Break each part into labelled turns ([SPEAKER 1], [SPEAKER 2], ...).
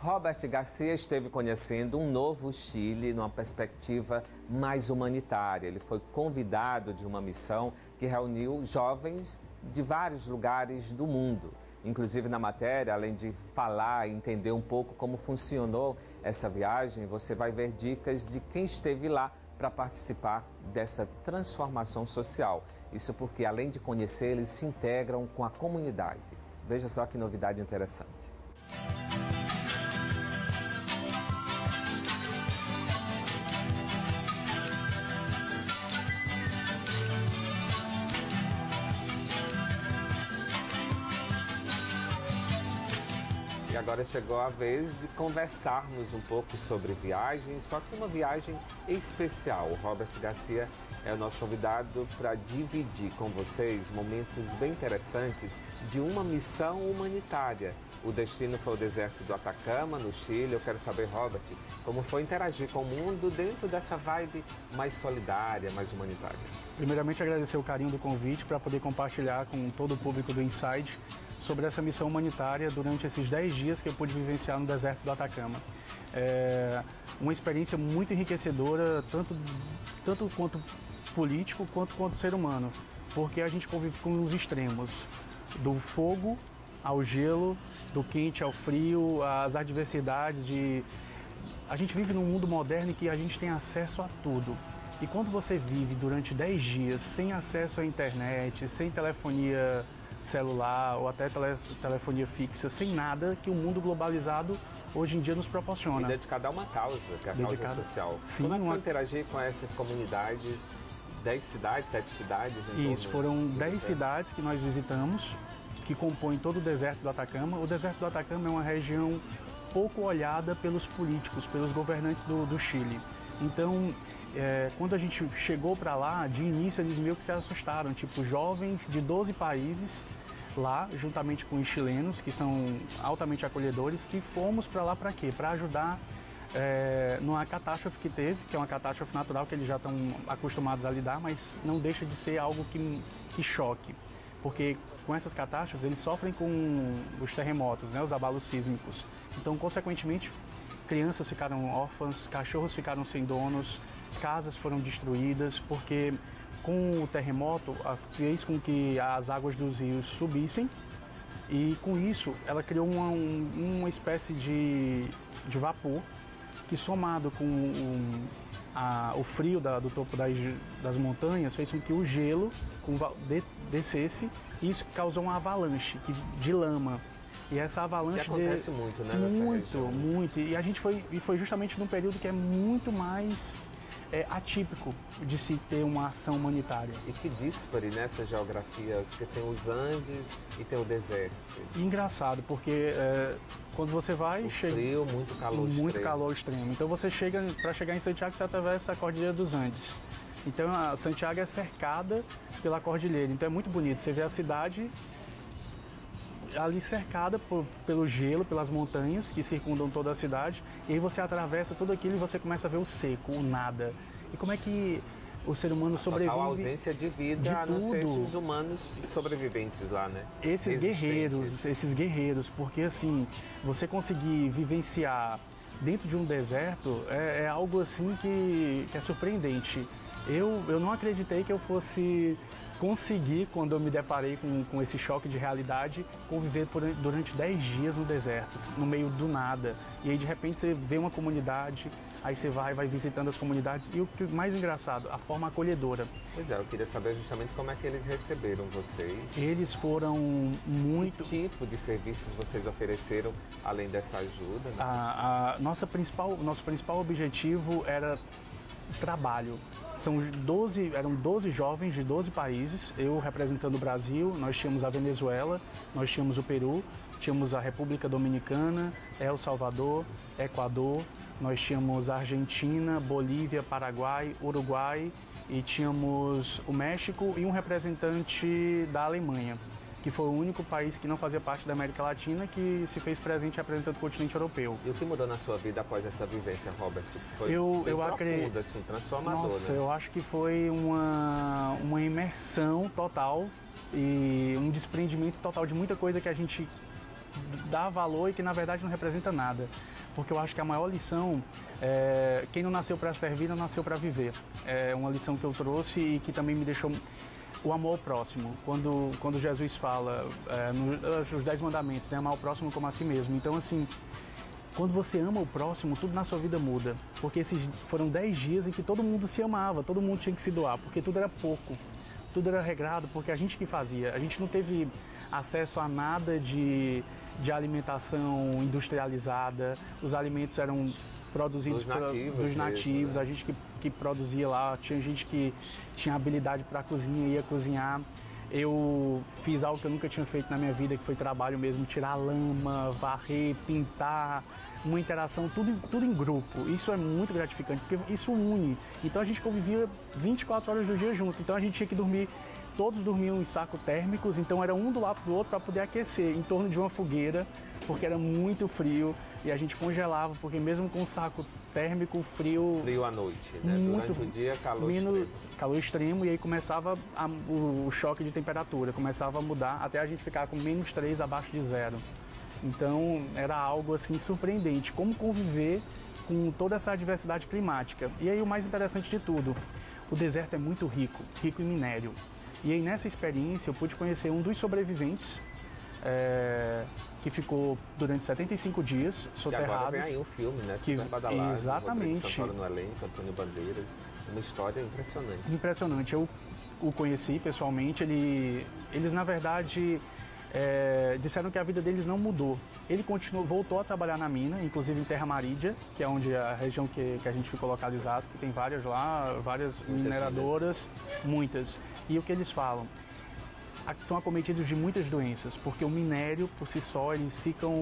[SPEAKER 1] Robert Garcia esteve conhecendo um novo Chile numa perspectiva mais humanitária. Ele foi convidado de uma missão que reuniu jovens de vários lugares do mundo. Inclusive na matéria, além de falar e entender um pouco como funcionou essa viagem, você vai ver dicas de quem esteve lá para participar dessa transformação social. Isso porque, além de conhecer, eles se integram com a comunidade. Veja só que novidade interessante. E agora chegou a vez de conversarmos um pouco sobre viagem, só que uma viagem especial. O Robert Garcia é o nosso convidado para dividir com vocês momentos bem interessantes de uma missão humanitária. O destino foi o deserto do Atacama, no Chile. Eu quero saber, Robert, como foi interagir com o mundo dentro dessa vibe mais solidária, mais humanitária.
[SPEAKER 2] Primeiramente, agradecer o carinho do convite para poder compartilhar com todo o público do Inside sobre essa missão humanitária durante esses 10 dias que eu pude vivenciar no deserto do Atacama. É uma experiência muito enriquecedora, tanto quanto político quanto ser humano, porque a gente convive com os extremos, do fogo ao gelo, do quente ao frio, as adversidades de... A gente vive num mundo moderno em que a gente tem acesso a tudo. E quando você vive durante 10 dias sem acesso à internet, sem telefonia celular ou até telefonia fixa, sem nada que o mundo globalizado hoje em dia nos proporciona.
[SPEAKER 1] E dedicado a uma causa, que é a causa social.
[SPEAKER 2] Sim,
[SPEAKER 1] como é que foi interagir com essas comunidades? 10 cidades, 7 cidades?
[SPEAKER 2] Isso, foram 10 cidades que nós visitamos, que compõem todo o deserto do Atacama. O deserto do Atacama é uma região pouco olhada pelos políticos, pelos governantes do Chile. Então, quando a gente chegou para lá, de início eles meio que se assustaram, tipo jovens de 12 países lá, juntamente com os chilenos, que são altamente acolhedores, que fomos para lá para quê? Para ajudar numa catástrofe que teve, que é uma catástrofe natural que eles já estão acostumados a lidar, mas não deixa de ser algo que choque, porque com essas catástrofes eles sofrem com os terremotos, né, os abalos sísmicos. Então, consequentemente, crianças ficaram órfãs, cachorros ficaram sem donos, casas foram destruídas, porque com o terremoto fez com que as águas dos rios subissem e com isso ela criou uma espécie de vapor que, somado com o frio do topo das montanhas, fez com que o gelo descesse e isso causou uma avalanche de lama. E essa avalanche...
[SPEAKER 1] Que acontece muito, né?
[SPEAKER 2] Muito. E a gente foi justamente num período que é muito mais atípico de se ter uma ação humanitária.
[SPEAKER 1] E que díspare nessa geografia, porque tem os Andes e tem o deserto.
[SPEAKER 2] E engraçado, porque quando você vai...
[SPEAKER 1] Frio, muito calor extremo.
[SPEAKER 2] Muito calor extremo. Então você para chegar em Santiago, você atravessa a Cordilheira dos Andes. Então a Santiago é cercada pela cordilheira, então é muito bonito. Você vê a cidade ali cercada pelo gelo, pelas montanhas que circundam toda a cidade, e aí você atravessa tudo aquilo e você começa a ver o seco, o nada. E como é que o ser humano sobrevive?
[SPEAKER 1] A ausência de vida, a não ser esses humanos sobreviventes lá, né?
[SPEAKER 2] Esses guerreiros, porque assim, você conseguir vivenciar dentro de um deserto é algo assim que é surpreendente. Eu não acreditei que eu fosse conseguir, quando eu me deparei com esse choque de realidade, conviver durante 10 dias no deserto, no meio do nada. E aí, de repente, você vê uma comunidade, aí você vai visitando as comunidades. E o que mais engraçado, a forma acolhedora.
[SPEAKER 1] Pois é, eu queria saber justamente como é que eles receberam vocês.
[SPEAKER 2] Eles foram muito...
[SPEAKER 1] Que tipo de serviços vocês ofereceram, além dessa ajuda?
[SPEAKER 2] Né? Nosso principal objetivo era trabalho. Eram 12 jovens de 12 países, eu representando o Brasil, nós tínhamos a Venezuela, nós tínhamos o Peru, tínhamos a República Dominicana, El Salvador, Equador, nós tínhamos a Argentina, Bolívia, Paraguai, Uruguai e tínhamos o México e um representante da Alemanha, que foi o único país que não fazia parte da América Latina que se fez presente representando o continente europeu.
[SPEAKER 1] E o que mudou na sua vida após essa vivência, Robert? Foi
[SPEAKER 2] eu acredito,
[SPEAKER 1] assim, transformador,
[SPEAKER 2] nossa,
[SPEAKER 1] né?
[SPEAKER 2] Eu acho que foi uma imersão total e um desprendimento total de muita coisa que a gente dá valor e que na verdade não representa nada. Porque eu acho que a maior lição quem não nasceu para servir, não nasceu para viver. É uma lição que eu trouxe e que também me deixou o amor ao próximo. Quando Jesus fala nos 10 mandamentos, né, amar o próximo como a si mesmo. Então, assim, quando você ama o próximo, tudo na sua vida muda. Porque esses foram 10 dias em que todo mundo se amava, todo mundo tinha que se doar, porque tudo era pouco. Tudo era regrado, porque a gente que fazia. A gente não teve acesso a nada de alimentação industrializada. Os alimentos eram produzidos dos nativos, mesmo, né? A gente que produzia lá. Tinha gente que tinha habilidade para a cozinha, ia cozinhar. Eu fiz algo que eu nunca tinha feito na minha vida, que foi trabalho mesmo, tirar lama, varrer, pintar, uma interação, tudo em grupo. Isso é muito gratificante, porque isso une. Então a gente convivia 24 horas do dia junto, então a gente tinha que dormir, todos dormiam em sacos térmicos, então era um do lado do outro para poder aquecer, em torno de uma fogueira, porque era muito frio e a gente congelava, porque mesmo com o saco térmico, frio
[SPEAKER 1] à noite, né? Durante o dia, calor extremo.
[SPEAKER 2] Calor extremo, e aí começava o choque de temperatura, começava a mudar até a gente ficar com -3 abaixo de zero. Então era algo assim surpreendente, como conviver com toda essa diversidade climática. E aí o mais interessante de tudo, o deserto é muito rico em minério. E aí nessa experiência eu pude conhecer um dos sobreviventes, que ficou durante 75 dias soterrados.
[SPEAKER 1] E agora vem aí um filme, né? Super badalado.
[SPEAKER 2] Exatamente.
[SPEAKER 1] Rodrigo Santoro no elenco, Antônio Bandeiras. Uma história impressionante.
[SPEAKER 2] Impressionante. Eu o conheci pessoalmente. Eles na verdade, disseram que a vida deles não mudou. Ele voltou a trabalhar na mina, inclusive em Terra Marídia, que é onde a região que a gente ficou localizado, que tem várias lá, várias mineradoras, muitas. E o que eles falam? São acometidos de muitas doenças, porque o minério, por si só, eles ficam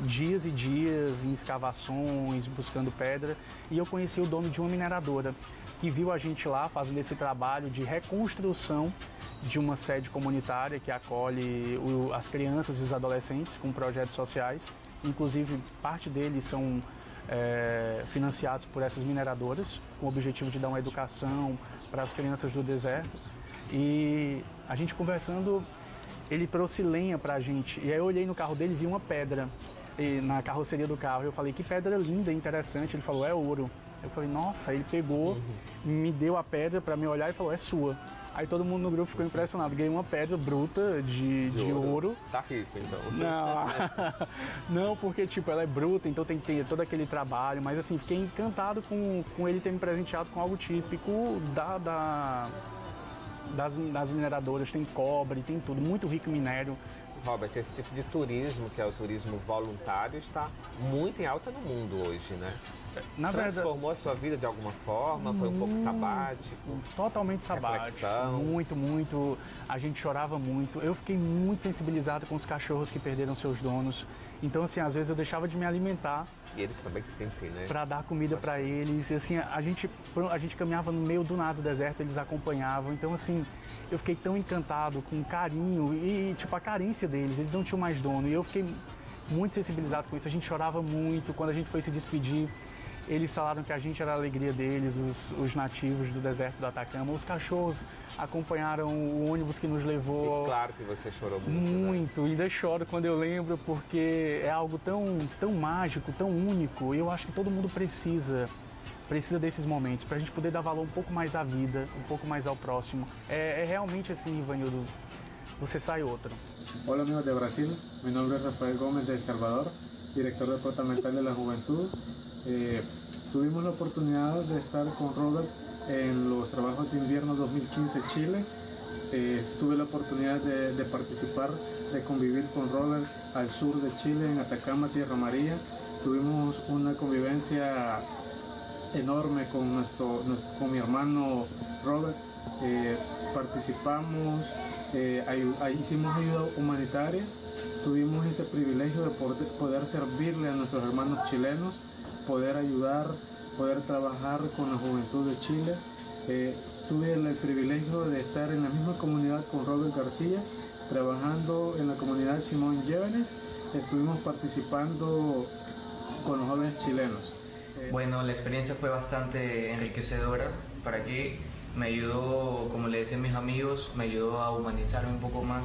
[SPEAKER 2] dias e dias em escavações, buscando pedra. E eu conheci o dono de uma mineradora, que viu a gente lá fazendo esse trabalho de reconstrução de uma sede comunitária que acolhe as crianças e os adolescentes com projetos sociais. Inclusive, parte deles são financiados por essas mineradoras, com o objetivo de dar uma educação para as crianças do deserto. E a gente conversando, ele trouxe lenha para a gente. E aí eu olhei no carro dele e vi uma pedra na carroceria do carro. Eu falei, que pedra linda, interessante. Ele falou, é ouro. Eu falei, nossa. Ele pegou, me deu a pedra para me olhar e falou, é sua. Aí todo mundo no grupo ficou impressionado. Ganhei uma pedra bruta de ouro.
[SPEAKER 1] Tá rico, então.
[SPEAKER 2] Não, porque tipo, ela é bruta, então tem que ter todo aquele trabalho. Mas assim, fiquei encantado com ele ter me presenteado com algo típico das mineradoras. Tem cobre, tem tudo, muito rico em minério.
[SPEAKER 1] Robert, esse tipo de turismo, que é o turismo voluntário, está muito em alta no mundo hoje, né? Transformou a sua vida de alguma forma? Foi um pouco sabático?
[SPEAKER 2] Totalmente sabático.
[SPEAKER 1] Reflexão.
[SPEAKER 2] Muito. A gente chorava muito. Eu fiquei muito sensibilizado com os cachorros que perderam seus donos. Então, assim, às vezes eu deixava de me alimentar.
[SPEAKER 1] E eles também sentem, né?
[SPEAKER 2] Para dar comida para eles. E, assim, a gente caminhava no meio do nada do deserto, eles acompanhavam. Então, assim, eu fiquei tão encantado, com carinho e, tipo, a carência deles. Eles não tinham mais dono. E eu fiquei muito sensibilizado com isso. A gente chorava muito. Quando a gente foi se despedir, eles falaram que a gente era a alegria deles, os nativos do deserto do Atacama. Os cachorros acompanharam o ônibus que nos levou.
[SPEAKER 1] E claro que você chorou muito.
[SPEAKER 2] Muito,
[SPEAKER 1] né?
[SPEAKER 2] Ainda choro quando eu lembro, porque é algo tão mágico, tão único. E eu acho que todo mundo precisa desses momentos, para a gente poder dar valor um pouco mais à vida, um pouco mais ao próximo. É realmente assim, Ivanildo, você sai outro.
[SPEAKER 3] Hola amigos de Brasil, mi nombre es Rafael Gómez de El Salvador, director departamental de la Juventud. Tuvimos la oportunidad de estar con Robert en los trabajos de invierno 2015 Chile. Tuve la oportunidad de participar, de convivir con Robert al sur de Chile, en Atacama, Tierra Amarilla. Tuvimos una convivencia enorme con mi hermano Robert. Participamos, hicimos ayuda humanitaria. Tuvimos ese privilegio de poder servirle a nuestros hermanos chilenos, poder ayudar, poder trabajar con la juventud de Chile. Tuve el privilegio de estar en la misma comunidad con Robert García, trabajando en la comunidad Simón Llévenes. Estuvimos participando con los jóvenes chilenos.
[SPEAKER 4] Bueno, la experiencia fue bastante enriquecedora. ¿Para qué? Me ayudó, como le decían mis amigos, me ayudó a humanizarme un poco más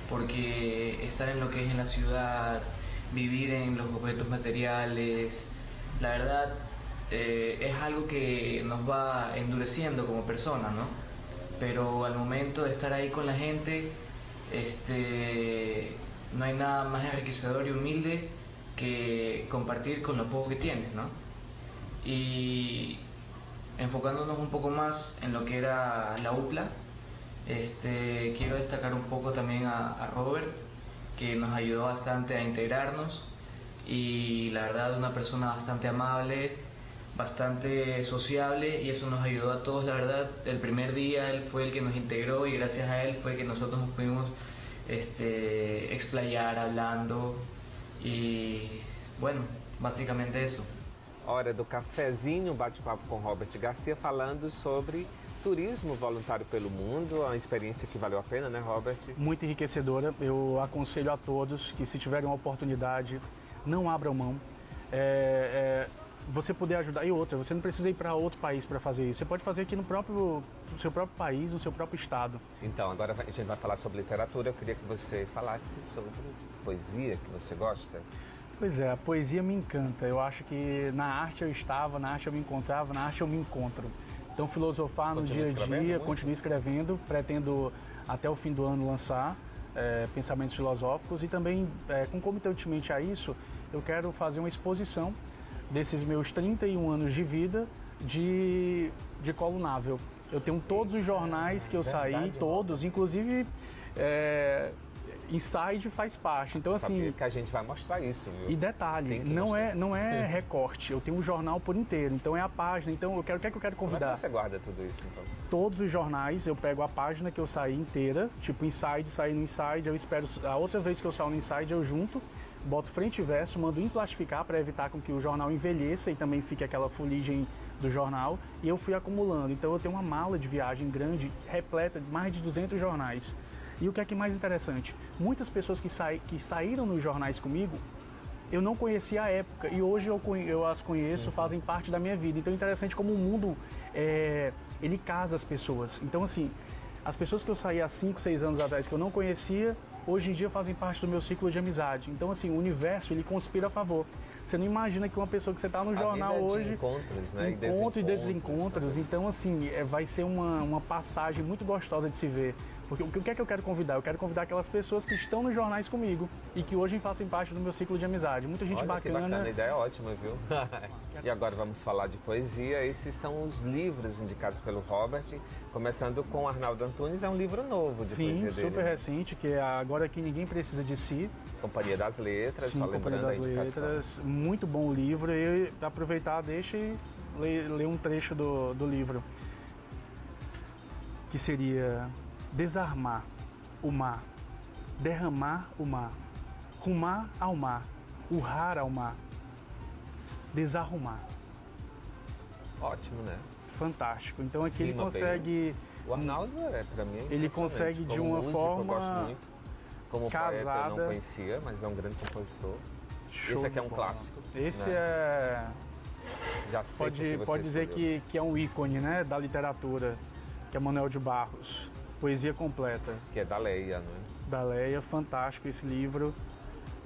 [SPEAKER 4] porque estar en lo que es en la ciudad, vivir en los objetos materiales, la verdad es algo que nos va endureciendo como personas, ¿no? Pero al momento de estar ahí con la gente, no hay nada más enriquecedor y humilde que compartir con lo poco que tienes, ¿no? Y enfocándonos un poco más en lo que era la UPLA, quiero destacar un poco también a Robert, que nos ayudó bastante a integrarnos, y la verdad una persona bastante amable, bastante sociable, y eso nos ayudó a todos. La verdad, el primer día él fue el que nos integró, y gracias a él fue que nosotros nos pudimos explayar hablando, y bueno, básicamente eso.
[SPEAKER 1] Hora do cafezinho, bate-papo com Robert Garcia, falando sobre turismo voluntário pelo mundo, uma experiência que valeu a pena, né, Robert?
[SPEAKER 2] Muito enriquecedora. Eu aconselho a todos que, se tiverem uma oportunidade, não abram mão. Você poder ajudar. E outra, você não precisa ir para outro país para fazer isso. Você pode fazer aqui no seu próprio país, no seu próprio estado.
[SPEAKER 1] Então, agora a gente vai falar sobre literatura. Eu queria que você falasse sobre poesia, que você gosta.
[SPEAKER 2] Pois é, a poesia me encanta. Eu acho que na arte eu estava, na arte eu me encontrava, na arte eu me encontro. Então, filosofar no dia a dia, continuo escrevendo, pretendo até o fim do ano lançar pensamentos filosóficos, e também, concomitantemente a isso, eu quero fazer uma exposição desses meus 31 anos de vida de colunável. Eu tenho todos os jornais que eu saí, todos, inclusive Inside faz parte. Então, assim,
[SPEAKER 1] que a gente vai mostrar isso, viu?
[SPEAKER 2] E detalhe, não é recorte, eu tenho um jornal por inteiro, então é a página. Então, o que eu quero convidar?
[SPEAKER 1] Como é que você guarda tudo isso, então?
[SPEAKER 2] Todos os jornais, eu pego a página que eu saí inteira, tipo Inside, saí no Inside, eu espero a outra vez que eu saio no Inside, eu junto, boto frente e verso, mando emplastificar para evitar com que o jornal envelheça e também fique aquela fuligem do jornal, e eu fui acumulando. Então, eu tenho uma mala de viagem grande, repleta de mais de 200 jornais. E o que é que mais interessante? Muitas pessoas que saíram nos jornais comigo, eu não conhecia à época, e hoje eu as conheço, fazem parte da minha vida. Então é interessante como o mundo, ele casa as pessoas. Então, assim, as pessoas que eu saí há 5, 6 anos atrás, que eu não conhecia, hoje em dia fazem parte do meu ciclo de amizade. Então, assim, o universo, ele conspira a favor. Você não imagina que uma pessoa que você está no jornal hoje...
[SPEAKER 1] encontros, né?
[SPEAKER 2] Encontros e desencontros. Né? Então, assim, vai ser uma passagem muito gostosa de se ver. Porque o que é que eu quero convidar? Eu quero convidar aquelas pessoas que estão nos jornais comigo e que hoje fazem parte do meu ciclo de amizade. Muita gente bacana.
[SPEAKER 1] Que bacana, a ideia é ótima, viu? E agora vamos falar de poesia. Esses são os livros indicados pelo Robert, começando com Arnaldo Antunes. É um livro novo de poesia dele.
[SPEAKER 2] Sim, super recente, que é Agora Que Ninguém Precisa de Si.
[SPEAKER 1] Companhia das Letras,
[SPEAKER 2] sim,
[SPEAKER 1] só
[SPEAKER 2] Companhia
[SPEAKER 1] lembrando
[SPEAKER 2] das
[SPEAKER 1] a indicação.
[SPEAKER 2] Letras, muito bom o livro. E aproveitar, deixa e ler um trecho do livro, que seria: desarmar o mar, derramar o mar, rumar ao mar, urrar ao mar, desarrumar.
[SPEAKER 1] Ótimo, né?
[SPEAKER 2] Fantástico. Então aqui ele consegue...
[SPEAKER 1] O Arnaldo, para mim,
[SPEAKER 2] ele consegue de uma forma
[SPEAKER 1] eu gosto muito. Como
[SPEAKER 2] casada.
[SPEAKER 1] Poeta eu não conhecia, mas é um grande compositor. Esse aqui é um clássico.
[SPEAKER 2] Esse,
[SPEAKER 1] né? Já sei
[SPEAKER 2] pode dizer que é um ícone, né, da literatura, que é Manuel de Barros. Poesia completa.
[SPEAKER 1] Que é da Leia, né?
[SPEAKER 2] Da Leia, fantástico esse livro.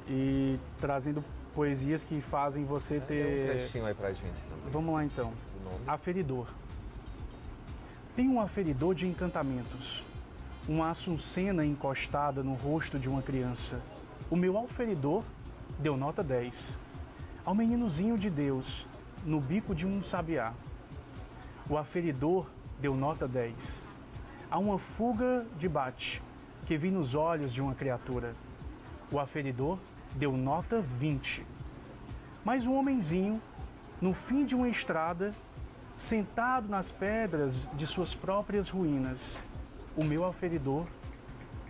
[SPEAKER 2] E trazendo poesias que fazem você ter...
[SPEAKER 1] Tem um trechinho aí pra gente também.
[SPEAKER 2] Vamos lá então. Aferidor. Tem um aferidor de encantamentos, uma açucena encostada no rosto de uma criança. O meu aferidor deu nota 10. Ao meninozinho de Deus, no bico de um sabiá. O aferidor deu nota 10. Há uma fuga de bate que vi nos olhos de uma criatura. O aferidor deu nota 20. Mas um homenzinho, no fim de uma estrada, sentado nas pedras de suas próprias ruínas, o meu aferidor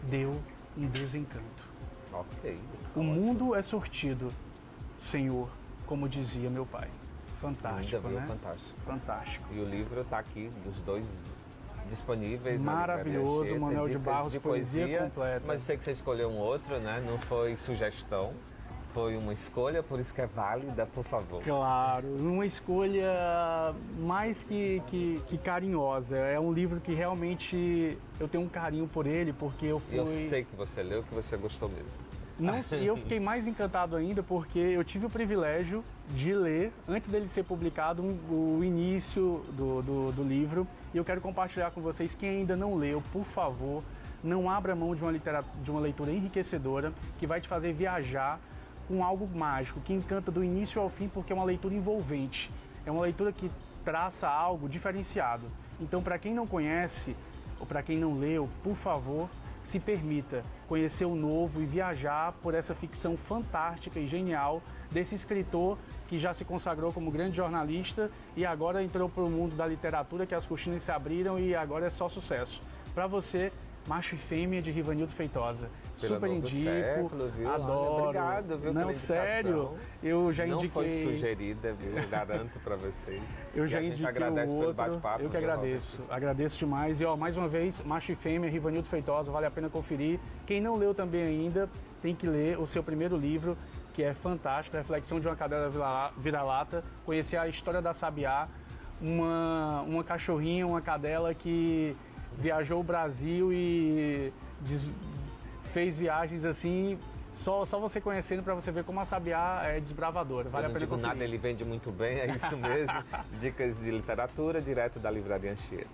[SPEAKER 2] deu um desencanto.
[SPEAKER 1] Ok.
[SPEAKER 2] O mundo é sortido, Senhor, como dizia meu pai. Fantástico, né?
[SPEAKER 1] Fantástico.
[SPEAKER 2] Fantástico.
[SPEAKER 1] E o livro está aqui, os dois disponíveis.
[SPEAKER 2] Maravilhoso, Manuel de Barros,
[SPEAKER 1] de
[SPEAKER 2] poesia completa.
[SPEAKER 1] Mas sei que você escolheu um outro, né? Não foi sugestão. Foi uma escolha, por isso que é válida, por favor.
[SPEAKER 2] Claro, uma escolha mais que carinhosa. É um livro que realmente eu tenho um carinho por ele, porque eu fui...
[SPEAKER 1] Eu sei que você leu, que você gostou mesmo.
[SPEAKER 2] Não, e eu fiquei mais encantado ainda porque eu tive o privilégio de ler, antes dele ser publicado, o início do livro. E eu quero compartilhar com vocês, quem ainda não leu, por favor, não abra mão de uma leitura enriquecedora que vai te fazer viajar com algo mágico, que encanta do início ao fim, porque é uma leitura envolvente. É uma leitura que traça algo diferenciado. Então, para quem não conhece, ou para quem não leu, por favor, se permita conhecer o novo e viajar por essa ficção fantástica e genial desse escritor que já se consagrou como grande jornalista e agora entrou para o mundo da literatura, que as cortinas se abriram e agora é só sucesso. Para você, Macho e Fêmea, de Rivanildo Feitosa. Super indico,
[SPEAKER 1] século, viu?
[SPEAKER 2] adoro.
[SPEAKER 1] Obrigado, viu,
[SPEAKER 2] não, sério, eu já indiquei.
[SPEAKER 1] Não foi sugerida, viu? Eu garanto para vocês.
[SPEAKER 2] Eu já indiquei
[SPEAKER 1] agradece
[SPEAKER 2] o
[SPEAKER 1] pelo
[SPEAKER 2] outro.
[SPEAKER 1] bate-papo.
[SPEAKER 2] Eu que agradeço. Agradeço demais. E ó, mais uma vez, Macho e Fêmea, Rivanildo Feitosa, vale a pena conferir. Quem não leu também ainda, tem que ler o seu primeiro livro, que é fantástico, Reflexão de uma Cadela Vira-Lata, conhecer a história da Sabiá, uma cachorrinha, uma cadela que viajou o Brasil e fez viagens assim, só você conhecendo para você ver como a Sabiá é desbravadora. Vale a pena conferir.
[SPEAKER 1] Nada, ele vende muito bem, é isso mesmo. Dicas de literatura direto da Livraria Anchieta.